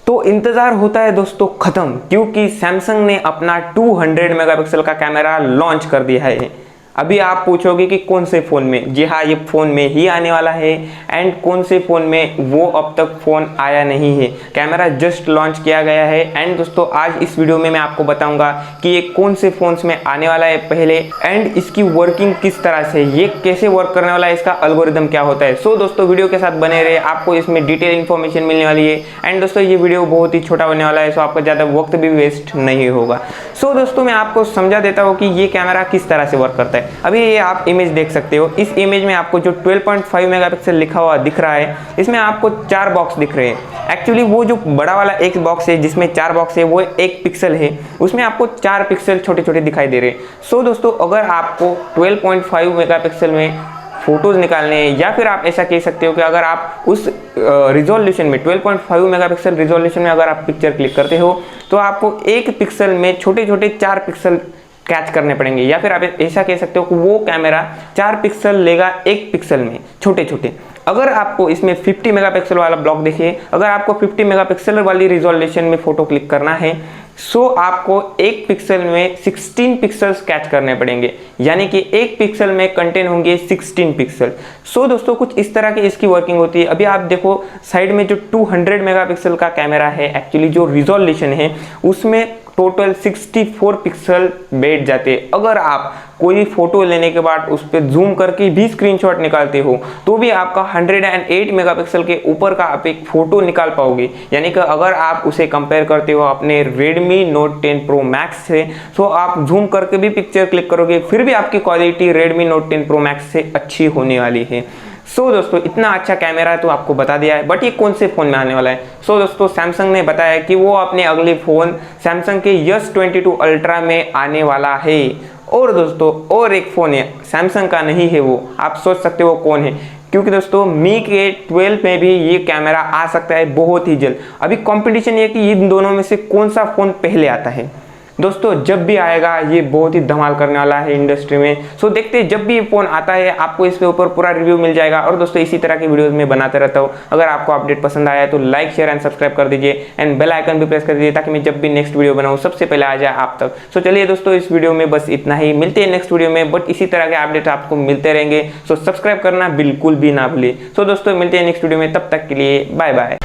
तो इंतज़ार होता है दोस्तों ख़त्म, क्योंकि सैमसंग ने अपना 200 मेगापिक्सल का कैमरा लॉन्च कर दिया है। अभी आप पूछोगे कि कौन से फ़ोन में, जी हाँ, ये फ़ोन में ही आने वाला है। एंड कौन से फ़ोन में, वो अब तक फ़ोन आया नहीं है, कैमरा जस्ट लॉन्च किया गया है। एंड दोस्तों आज इस वीडियो में मैं आपको बताऊंगा कि ये कौन से फ़ोन्स में आने वाला है पहले, एंड इसकी वर्किंग किस तरह से, ये कैसे वर्क करने वाला है, इसका एल्गोरिदम क्या होता है। सो दोस्तों वीडियो के साथ बने रहे, आपको इसमें डिटेल इन्फॉर्मेशन मिलने वाली है। एंड दोस्तों ये वीडियो बहुत ही छोटा होने वाला है, सो आपका ज़्यादा वक्त भी वेस्ट नहीं होगा। सो दोस्तों मैं आपको समझा देता हूँ कि ये कैमरा किस तरह से वर्क करता है। अभी ये आप इमेज देख सकते हो, इस इमेज में आपको जो 12.5 मेगापिक्सल लिखा हुआ दिख रहा है, इसमें आपको 4 बॉक्स दिख रहे हैं। एक्चुअली वो जो बड़ा वाला एक बॉक्स है जिसमें 4 बॉक्स है, वो 1 पिक्सल है, उसमें आपको 4 पिक्सल छोटे छोटे दिखाई दे रहे हैं। सो दोस्तों अगर आपको 12.5 मेगापिक्सल में फोटोज़ निकालने हैं, या फिर आप ऐसा कह सकते हो कि अगर आप उस रिजोल्यूशन में 12.5 मेगापिक्सल रिजोल्यूशन में अगर आप पिक्चर क्लिक करते हो, तो आपको 1 पिक्सल में छोटे छोटे 4 पिक्सल कैच करने पड़ेंगे। या फिर आप ऐसा कह सकते हो कि वो कैमरा 4 पिक्सल लेगा 1 पिक्सल में छोटे छोटे। अगर आपको इसमें 50 मेगापिक्सल वाला ब्लॉक देखिए, अगर आपको 50 मेगापिक्सल वाली रिजोल्यूशन में फ़ोटो क्लिक करना है, सो आपको 1 पिक्सल में 16 पिक्सल्स कैच करने पड़ेंगे, यानी कि 1 पिक्सल में कंटेन होंगे 16 पिक्सल। सो दोस्तों कुछ इस तरह की इसकी वर्किंग होती है। अभी आप देखो साइड में जो 200 मेगापिक्सल का कैमरा है, एक्चुअली जो रिजोल्यूशन है उसमें टोटल 64 पिक्सल बैठ जाते हैं। अगर आप कोई फोटो लेने के बाद उस पर जूम करके भी स्क्रीनशॉट निकालते हो, तो भी आपका 108 मेगापिक्सल के ऊपर का आप एक फ़ोटो निकाल पाओगे। यानी कि अगर आप उसे कंपेयर करते हो अपने Redmi Note 10 Pro Max से, तो आप जूम करके भी पिक्चर क्लिक करोगे, फिर भी आपकी quality Redmi Note 10 Pro Max से अच्छी होने वाली है। सो दोस्तों इतना अच्छा कैमरा तो आपको बता दिया है, बट ये कौन से फ़ोन में आने वाला है। सो दोस्तों सैमसंग ने बताया कि वो अपने अगले फ़ोन सैमसंग के S22 अल्ट्रा में आने वाला है। और दोस्तों और एक फ़ोन है, सैमसंग का नहीं है वो, आप सोच सकते हो कौन है, क्योंकि दोस्तों मी के 12 में भी ये कैमरा आ सकता है बहुत ही जल्द। अभी कंपटीशन ये कि इन दोनों में से कौन सा फ़ोन पहले आता है। दोस्तों जब भी आएगा ये बहुत ही धमाल करने वाला है इंडस्ट्री में। सो देखते हैं, जब भी ये फ़ोन आता है आपको इसके ऊपर पूरा रिव्यू मिल जाएगा। और दोस्तों इसी तरह की वीडियोस मैं बनाते रहता हूँ। अगर आपको अपडेट पसंद आया तो लाइक शेयर एंड सब्सक्राइब कर दीजिए, एंड बेल आइकन भी प्रेस कर दीजिए, ताकि मैं जब भी नेक्स्ट वीडियो बनाऊँ सबसे पहले आ जाए आप तक। सो चलिए दोस्तों इस वीडियो में बस इतना ही, मिलते हैं नेक्स्ट वीडियो में, बट इसी तरह के अपडेट आपको मिलते रहेंगे। सो सब्सक्राइब करना बिल्कुल भी ना भूलिए। सो दोस्तों मिलते हैं नेक्स्ट वीडियो में, तब तक के लिए बाय बाय।